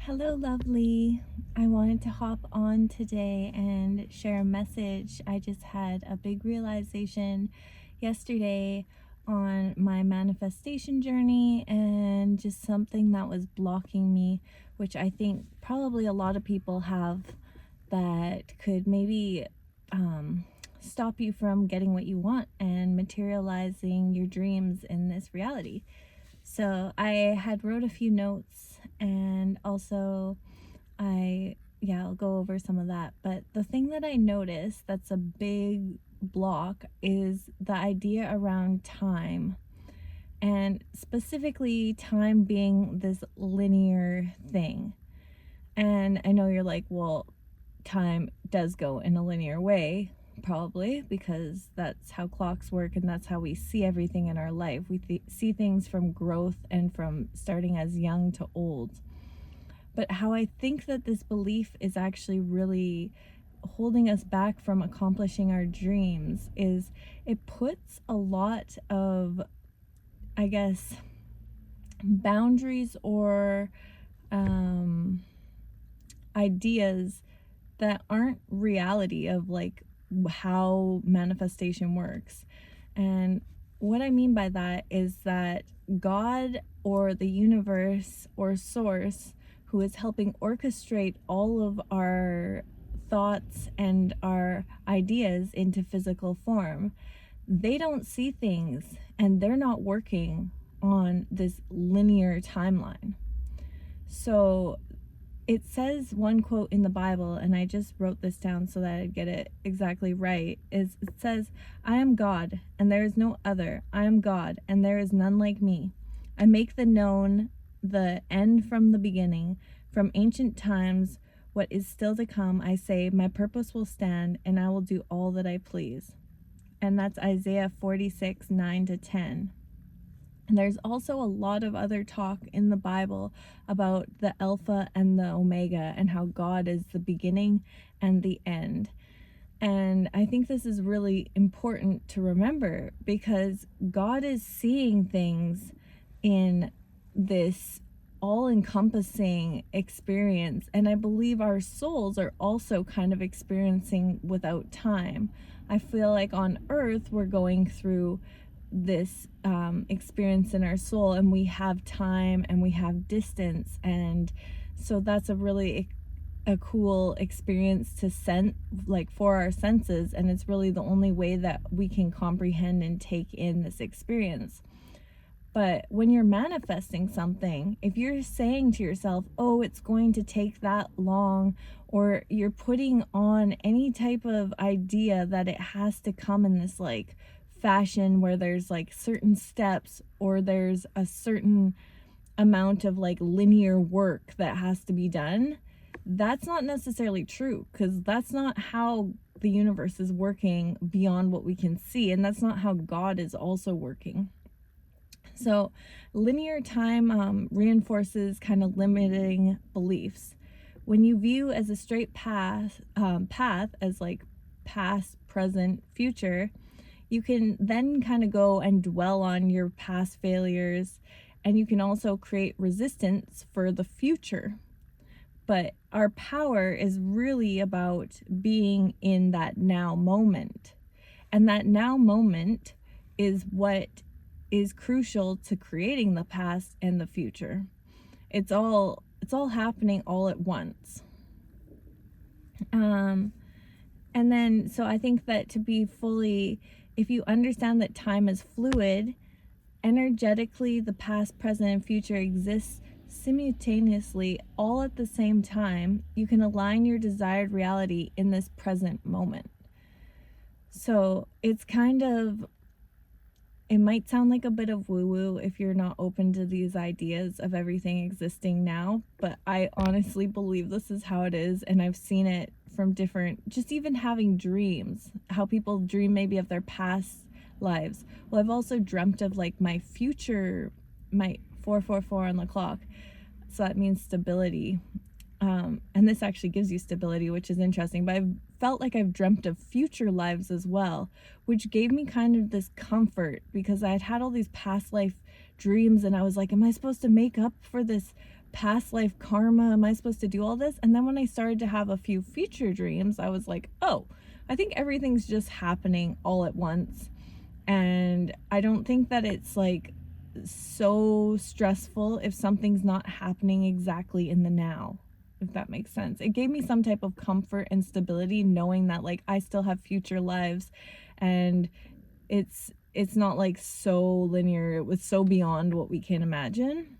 Hello, lovely. I wanted to hop on today and share a message. I just had a big realization yesterday on my manifestation journey and just something that was blocking me, which I think probably a lot of people have, that could maybe um, stop you from getting what you want and materializing your dreams in this reality. So I had wrote a few notes, and also I'll go over some of that. But the thing that I noticed that's a big block is the idea around time, and specifically time being this linear thing. And I know you're like, well, time does go in a linear way, probably, because that's how clocks work and that's how we see everything in our life. We see things from growth and from starting as young to old. But how I think that this belief is actually really holding us back from accomplishing our dreams is it puts a lot of, I guess, boundaries or ideas that aren't reality of like how manifestation works. And what I mean by that is that God or the universe or source, who is helping orchestrate all of our thoughts and our ideas into physical form, they don't see things and they're not working on this linear timeline. So it says, one quote in the Bible, and I just wrote this down so that I'd get it exactly right, is it says, "I am God, and there is no other. I am God, and there is none like me. I make the known the end from the beginning, from ancient times, what is still to come. I say, my purpose will stand, and I will do all that I please." And that's Isaiah 46, 9 to 10. And there's also a lot of other talk in the Bible about the Alpha and the Omega and how God is the beginning and the end. And I think this is really important to remember because God is seeing things in this all encompassing experience. And I believe our souls are also kind of experiencing without time. I feel like on earth, we're going through this experience in our soul, and we have time and we have distance, and so that's a cool experience to sense, like for our senses, and it's really the only way that we can comprehend and take in this experience. But when you're manifesting something, if you're saying to yourself, oh, it's going to take that long, or you're putting on any type of idea that it has to come in this like fashion where there's like certain steps or there's a certain amount of like linear work that has to be done, that's not necessarily true, because that's not how the universe is working beyond what we can see, and that's not how God is also working. So linear time reinforces kind of limiting beliefs. When you view as a straight path as like past, present, future, you can then kind of go and dwell on your past failures, and you can also create resistance for the future. But our power is really about being in that now moment. And that now moment is what is crucial to creating the past and the future. It's all happening all at once. And then, so I think that to be fully, if you understand that time is fluid, energetically, the past, present, and future exists simultaneously all at the same time, you can align your desired reality in this present moment. So it's kind of, it might sound like a bit of woo-woo if you're not open to these ideas of everything existing now, but I honestly believe this is how it is, and I've seen it from different, just even having dreams, how people dream maybe of their past lives. Well, I've also dreamt of like my future, my 444 on the clock, so that means stability. And this actually gives you stability, which is interesting. But I've felt like I've dreamt of future lives as well, which gave me kind of this comfort, because I had had all these past life dreams, and I was like, am I supposed to make up for this past life karma? Am I supposed to do all this? And then when I started to have a few future dreams, I was like, oh, I think everything's just happening all at once. And I don't think that it's like so stressful if something's not happening exactly in the now, if that makes sense. It gave me some type of comfort and stability knowing that like I still have future lives, and it's not like so linear. It was so beyond what we can imagine.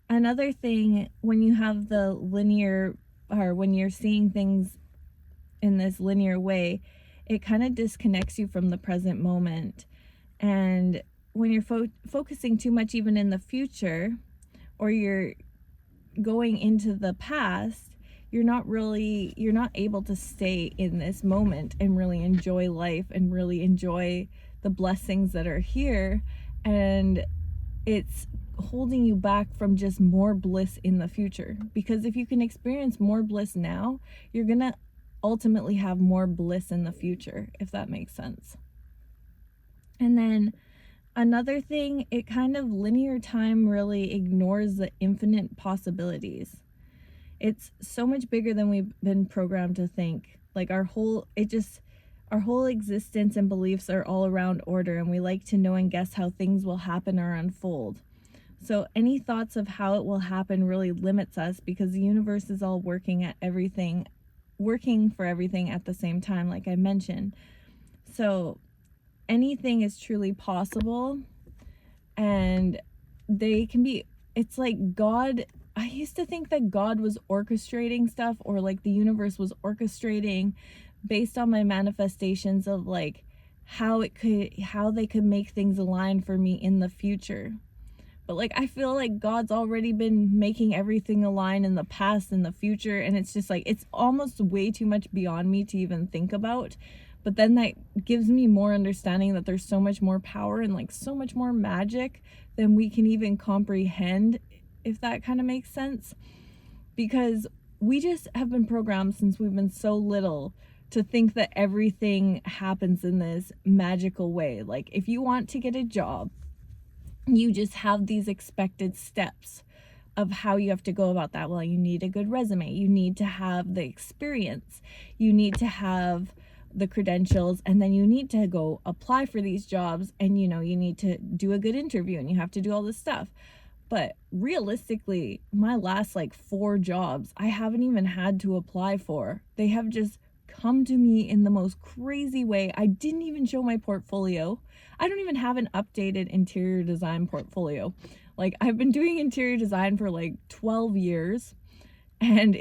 Another thing, when you have the linear, or when you're seeing things in this linear way, it kind of disconnects you from the present moment. And when you're focusing too much even in the future, or you're going into the past, you're not able to stay in this moment and really enjoy life and really enjoy the blessings that are here. And it's holding you back from just more bliss in the future, because if you can experience more bliss now, you're gonna ultimately have more bliss in the future, if that makes sense. And then another thing, it kind of linear time really ignores the infinite possibilities. It's so much bigger than we've been programmed to think. Like our whole existence and beliefs are all around order, and we like to know and guess how things will happen or unfold. So any thoughts of how it will happen really limits us, because the universe is all working for everything at the same time, like I mentioned. So anything is truly possible, and it's like God. I used to think that God was orchestrating stuff, or like the universe was orchestrating based on my manifestations of like how they could make things align for me in the future. But like I feel like God's already been making everything align in the past and the future, and it's just like it's almost way too much beyond me to even think about. But then that gives me more understanding that there's so much more power and like so much more magic than we can even comprehend, if that kind of makes sense. Because we just have been programmed since we've been so little to think that everything happens in this magical way. Like if you want to get a job, you just have these expected steps of how you have to go about that. Well, you need a good resume, you need to have the experience, you need to have the credentials, and then you need to go apply for these jobs, and you need to do a good interview, and you have to do all this stuff. But realistically, my last like 4 jobs I haven't even had to apply for. They have just come to me in the most crazy way. I didn't even show my portfolio. I don't even have an updated interior design portfolio. Like I've been doing interior design for like 12 years, and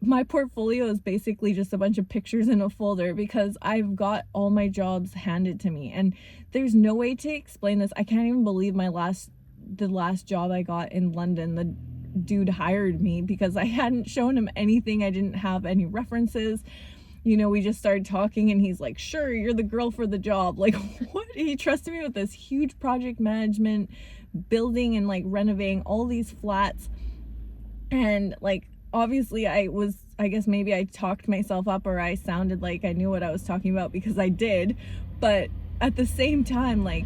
my portfolio is basically just a bunch of pictures in a folder, because I've got all my jobs handed to me, and there's no way to explain this. I can't even believe the last job I got in London, the dude hired me because I hadn't shown him anything. I didn't have any references. We just started talking, and he's like, sure, you're the girl for the job. Like, what? He trusted me with this huge project management, building and like renovating all these flats. And like, obviously I guess maybe I talked myself up, or I sounded like I knew what I was talking about, because I did. But at the same time, like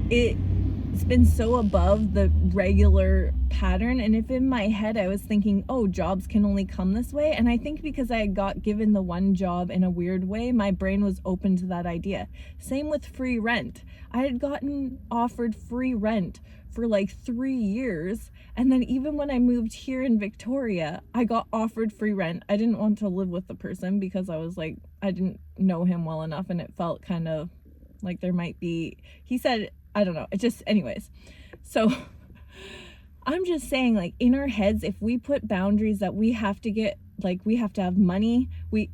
it's been so above the regular pattern, and if in my head I was thinking, oh, jobs can only come this way, and I think because I got given the one job in a weird way, my brain was open to that idea. Same with free rent. I had gotten offered free rent for like 3 years, and then even when I moved here in Victoria, I got offered free rent. I didn't want to live with the person because I was like, I didn't know him well enough, and it felt kind of like there might be, he said, I don't know, it just, anyways. So I'm just saying, like, in our heads, if we put boundaries that we have to get, like, we have to have money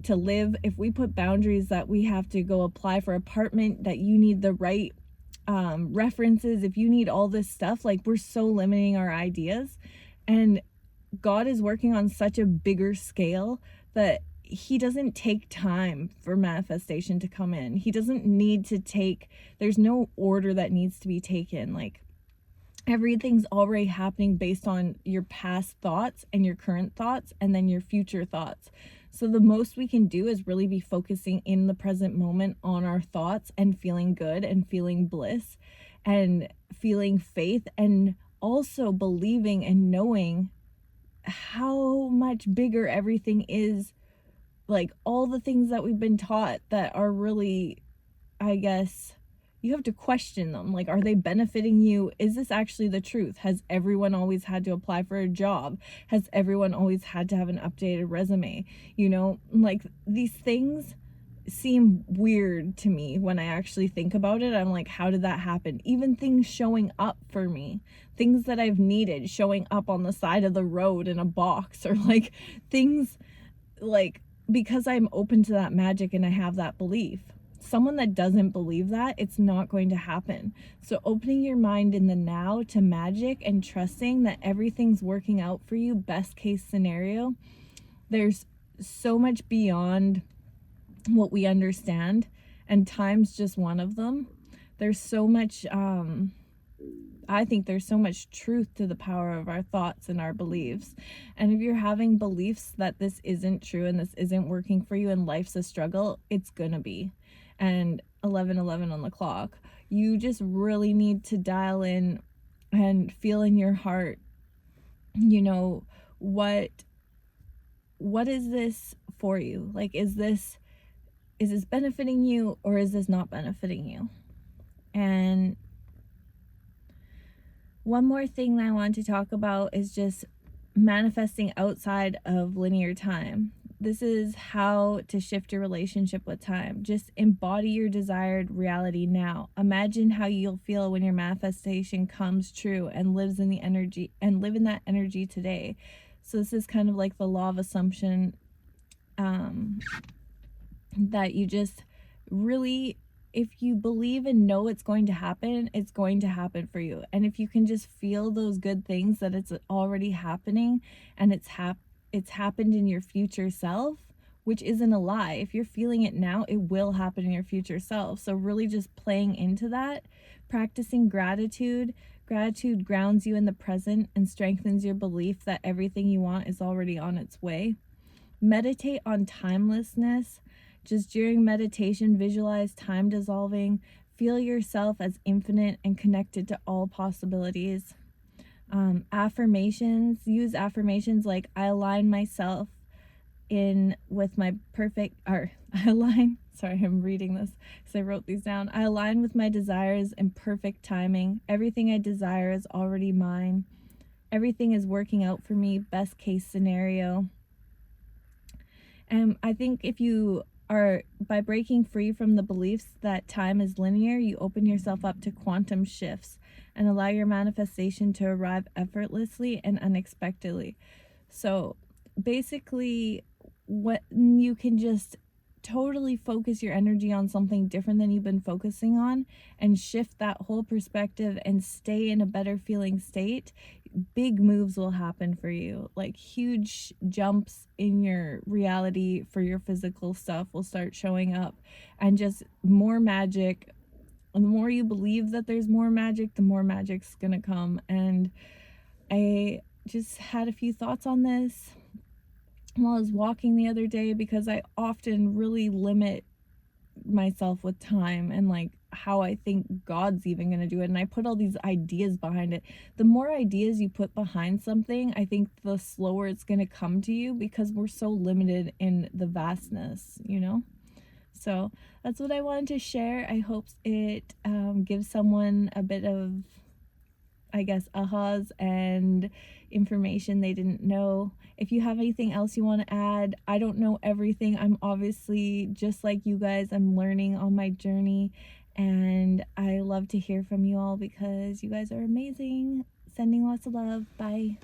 to live, if we put boundaries that we have to go apply for apartment, that you need the right references, if you need all this stuff, like, we're so limiting our ideas. And God is working on such a bigger scale that he doesn't take time for manifestation to come in. He doesn't need to there's no order that needs to be taken. Like, everything's already happening based on your past thoughts and your current thoughts and then your future thoughts. So the most we can do is really be focusing in the present moment on our thoughts and feeling good and feeling bliss and feeling faith, and also believing and knowing how much bigger everything is, like all the things that we've been taught that are really, I guess, you have to question them. Like, are they benefiting you? Is this actually the truth? Has everyone always had to apply for a job? Has everyone always had to have an updated resume? You know, like these things seem weird to me when I actually think about it. I'm like, how did that happen? Even things showing up for me, things that I've needed showing up on the side of the road in a box, or like things like, because I'm open to that magic and I have that belief. Someone that doesn't believe that, it's not going to happen. So opening your mind in the now to magic and trusting that everything's working out for you, best case scenario. There's so much beyond what we understand, and time's just one of them. There's so much I think there's so much truth to the power of our thoughts and our beliefs. And if you're having beliefs that this isn't true and this isn't working for you and life's a struggle, it's gonna be. And 11:11 on the clock. You just really need to dial in and feel in your heart, you know, what is this for you? Like, is this benefiting you, or is this not benefiting you? And one more thing that I want to talk about is just manifesting outside of linear time. This is how to shift your relationship with time. Just embody your desired reality now. Imagine how you'll feel when your manifestation comes true and lives in the energy, and live in that energy today. So this is kind of like the law of assumption, that you just really, if you believe and know it's going to happen for you. And if you can just feel those good things, that it's already happening, and it's happened in your future self, which isn't a lie. If you're feeling it now, it will happen in your future self. So really just playing into that, practicing gratitude. Gratitude grounds you in the present and strengthens your belief that everything you want is already on its way. Meditate on timelessness. Just during meditation, visualize time dissolving. Feel yourself as infinite and connected to all possibilities. Affirmations. Use affirmations like, I align myself in with my perfect, or I align, sorry, I'm reading this because I wrote these down. I align with my desires in perfect timing. Everything I desire is already mine. Everything is working out for me, best case scenario. And I think if you are, by breaking free from the beliefs that time is linear, you open yourself up to quantum shifts and allow your manifestation to arrive effortlessly and unexpectedly. So basically, what you can just totally focus your energy on something different than you've been focusing on, and shift that whole perspective and stay in a better feeling state, big moves will happen for you. Like huge jumps in your reality for your physical stuff will start showing up, and just more magic. And the more you believe that there's more magic, the more magic's gonna come. And I just had a few thoughts on this while I was walking the other day, because I often really limit myself with time and like how I think God's even going to do it. And I put all these ideas behind it. The more ideas you put behind something, I think the slower it's going to come to you, because we're so limited in the vastness, you know? So that's what I wanted to share. I hope it gives someone a bit of, I guess, ahas and information they didn't know. If you have anything else you want to add, I don't know everything. I'm obviously just like you guys. I'm learning on my journey, and I love to hear from you all because you guys are amazing. Sending lots of love. Bye.